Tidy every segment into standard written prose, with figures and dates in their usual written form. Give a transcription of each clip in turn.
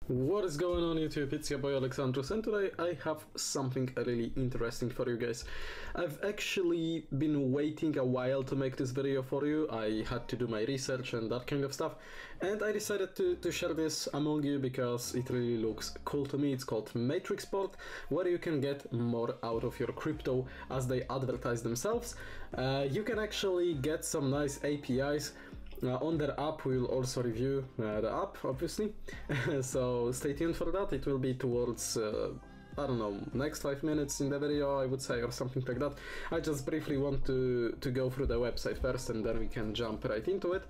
What is going on YouTube? It's your boy Alexandros, and today I have something really interesting for you guys. I've actually been waiting a while to make this video for you. I had to do my research and that kind of stuff, and I decided to share this among you because it really looks cool to me. It's called Matrixport, where you can get more out of your crypto as they advertise themselves. You can actually get some nice APIs. On their app, we will also review the app, obviously, so stay tuned for that. It will be towards, I don't know, next 5 minutes in the video, I would say, or something like that. I just briefly want to go through the website first, and then we can jump right into it.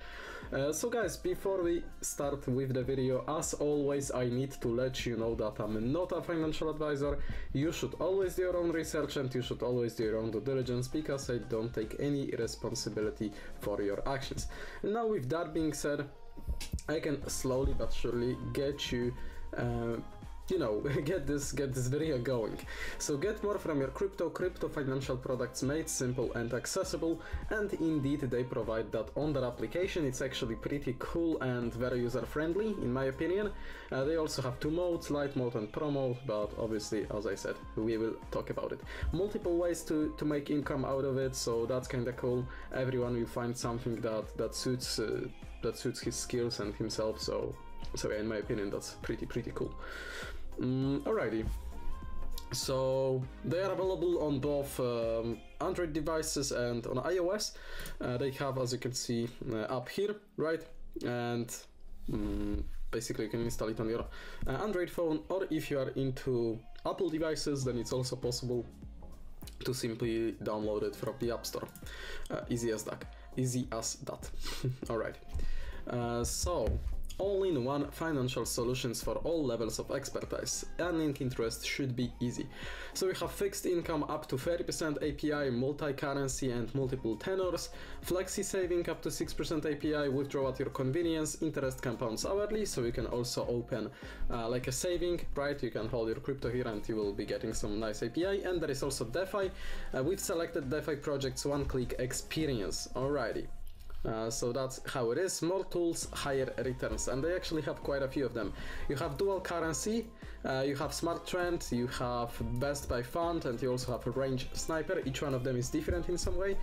So guys, before we start with the video, as always, I need to let you know that I'm not a financial advisor. You should always do your own research, and you should always do your own due diligence, because I don't take any responsibility for your actions. Now, with that being said, I can slowly but surely get you you know, get this video going. So get more from your crypto financial products made simple and accessible, and indeed they provide that on their application. It's actually pretty cool and very user friendly in my opinion. They also have 2 modes, light mode and pro mode, but obviously, as I said, we will talk about it. Multiple ways to make income out of it, so that's kinda cool. Everyone will find something that suits his skills and himself, so yeah, in my opinion, that's pretty cool. Alrighty, so they are available on both Android devices and on iOS. They have, as you can see, up here, right? And basically you can install it on your Android phone, or if you are into Apple devices, then it's also possible to simply download it from the App Store. Easy as that. Alright, so all-in-one financial solutions for all levels of expertise. Earning interest should be easy. So we have fixed income up to 30% API, multi-currency and multiple tenors, flexi saving up to 6% API, withdraw at your convenience, interest compounds hourly, so you can also open like a saving, right? You can hold your crypto here and you will be getting some nice API. And there is also DeFi. We've selected DeFi projects one-click experience. Alrighty. So that's how it is. More tools, higher returns, and they actually have quite a few of them. You have dual currency, you have smart trend, you have best by fund, and you also have a range sniper. Each one of them is different in some way.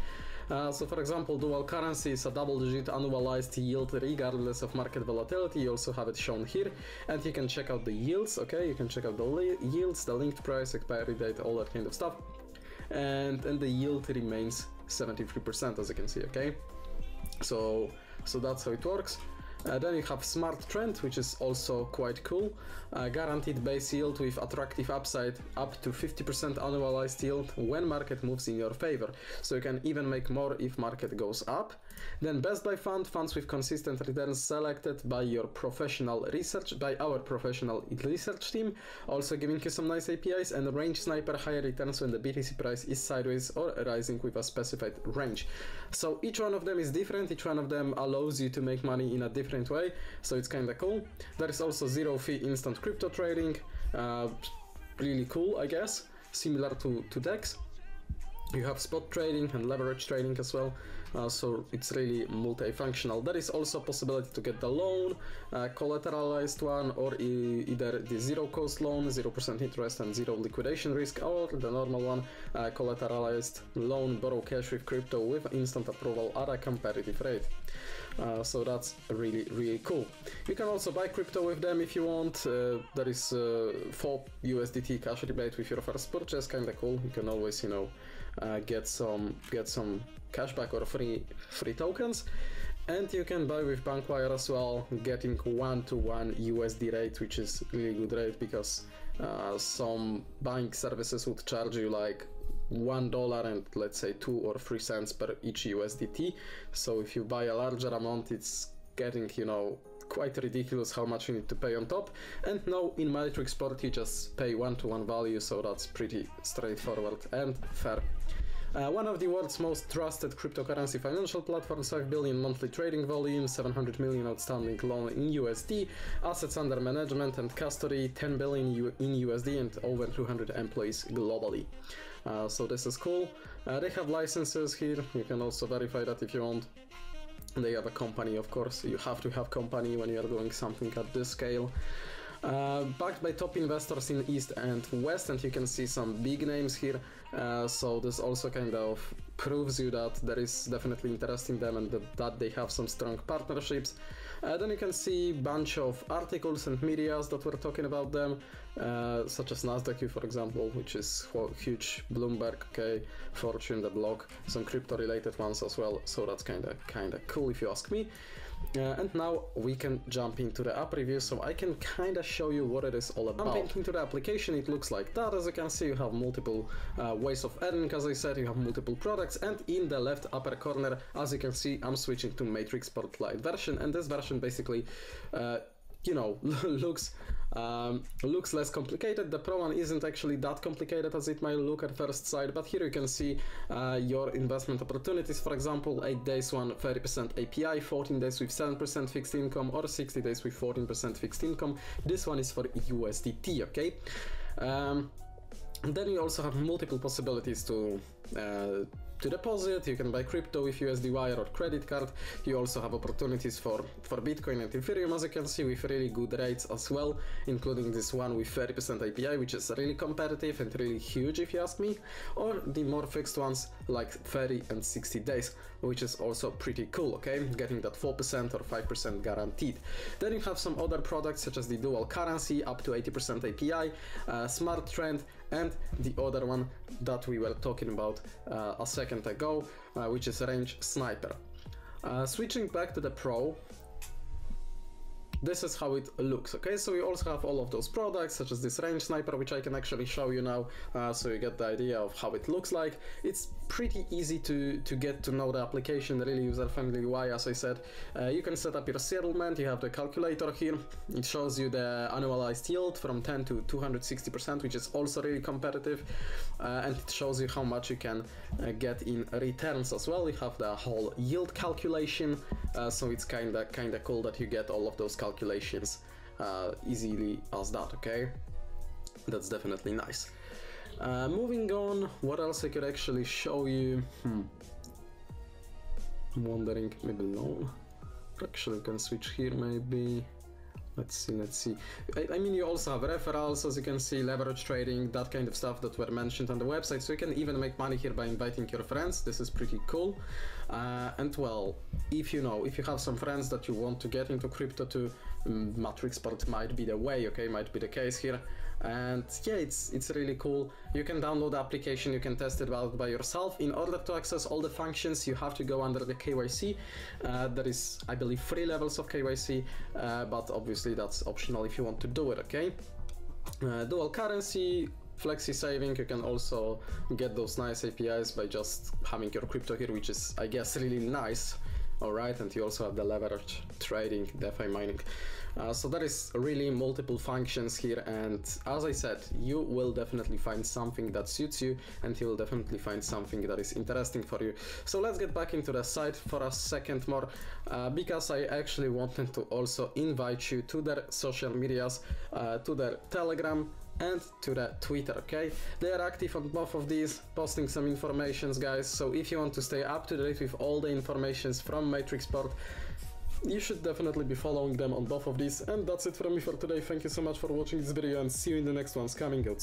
So for example, dual currency is a double-digit annualized yield regardless of market volatility. You also have it shown here, and you can check out the yields. Okay, you can check out the yields, the linked price, expiry date, all that kind of stuff, and the yield remains 73%, as you can see. Okay. So that's how it works. Then you have smart trend, which is also quite cool. Guaranteed base yield with attractive upside up to 50% annualized yield when market moves in your favor. So you can even make more if market goes up. Then best by fund, funds with consistent returns selected by our professional research team, also giving you some nice APIs. And range sniper, higher returns when the BTC price is sideways or rising with a specified range. So each one of them is different. Each one of them allows you to make money in a different way, so it's kind of cool. There is also zero fee instant crypto trading, really cool, I guess, similar to DEX. You have spot trading and leverage trading as well, so it's really multifunctional. There is also a possibility to get the loan, collateralized one, or either the zero cost loan, 0% interest and zero liquidation risk, or the normal one, collateralized loan, borrow cash with crypto with instant approval at a competitive rate. So that's really cool. You can also buy crypto with them if you want. There is 4 USDT cash rebate with your first purchase, kind of cool. You can always, you know, get some cashback or free tokens, and you can buy with Bankwire as well, getting 1-to-1 USD rate, which is really good rate, because some buying services would charge you like $1 and let's say 2 or 3 cents per each USDT. So if you buy a larger amount, it's getting, you know, quite ridiculous how much you need to pay on top. And now in Matrixport you just pay 1-to-1 value, so that's pretty straightforward and fair. One of the world's most trusted cryptocurrency financial platforms, 5 billion monthly trading volume, 700 million outstanding loan in USD, assets under management and custody, 10 billion in USD, and over 200 employees globally. So this is cool. They have licenses here, you can also verify that if you want. They have a company, of course, you have to have company when you are doing something at this scale. Backed by top investors in East and West, and you can see some big names here, so this also kind of proves you that there is definitely interest in them and that they have some strong partnerships. Then you can see a bunch of articles and medias that were talking about them, such as NASDAQ, for example, which is huge, Bloomberg, okay, Fortune, the blog, some crypto related ones as well, so that's kinda cool if you ask me. And now we can jump into the app review, so I can kind of show you what it is all about. Jumping into the application, it looks like that. As you can see, you have multiple ways of earning. As I said, you have multiple products, and in the left upper corner, as you can see, I'm switching to Matrixport Lite version, and this version basically you know, looks less complicated. The Pro one isn't actually that complicated as it might look at first sight, but here you can see your investment opportunities. For example, 8 days one 30% API, 14 days with 7% fixed income, or 60 days with 14% fixed income. This one is for USDT, okay? Then you also have multiple possibilities to deposit. You can buy crypto with USD Wire or credit card. You also have opportunities for Bitcoin and Ethereum, as you can see, with really good rates as well, including this one with 30% API, which is really competitive and really huge if you ask me, or the more fixed ones like 30 and 60 days, which is also pretty cool, okay, getting that 4% or 5% guaranteed. Then you have some other products such as the dual currency, up to 80% API, Smart Trend, and the other one that we were talking about a second ago, which is Range Sniper. Switching back to the Pro, this is how it looks, okay? So we also have all of those products, such as this Range Sniper, which I can actually show you now, so you get the idea of how it looks like. It's pretty easy to get to know the application, really user-friendly UI, as I said. You can set up your settlement, you have the calculator here. It shows you the annualized yield from 10 to 260%, which is also really competitive, and it shows you how much you can get in returns as well. You have the whole yield calculation, so it's kinda cool that you get all of those calculations easily as that, okay? That's definitely nice. Moving on, what else I could actually show you? I'm wondering, maybe loan. Actually, can switch here maybe. Let's see. I mean, you also have referrals, as you can see, leverage trading, that kind of stuff that were mentioned on the website. So you can even make money here by inviting your friends. This is pretty cool. And well, if you have some friends that you want to get into crypto too, Matrixport might be the way, okay, might be the case here. And yeah, it's really cool. You can download the application, you can test it out by yourself. In order to access all the functions, you have to go under the KYC. There is, I believe, 3 levels of KYC, but obviously that's optional if you want to do it, okay? Dual currency, flexi saving, you can also get those nice APIs by just having your crypto here, which is, I guess, really nice. Alright, and you also have the leverage trading, DeFi mining. So there is really multiple functions here, and as I said, you will definitely find something that suits you, and you will definitely find something that is interesting for you. So let's get back into the site for a second more, because I actually wanted to also invite you to their social medias, to their Telegram and to the Twitter, okay? They are active on both of these, posting some informations, guys, so if you want to stay up to date with all the informations from Matrixport, you should definitely be following them on both of these. And that's it from me for today. Thank you so much for watching this video, and see you in the next ones coming out.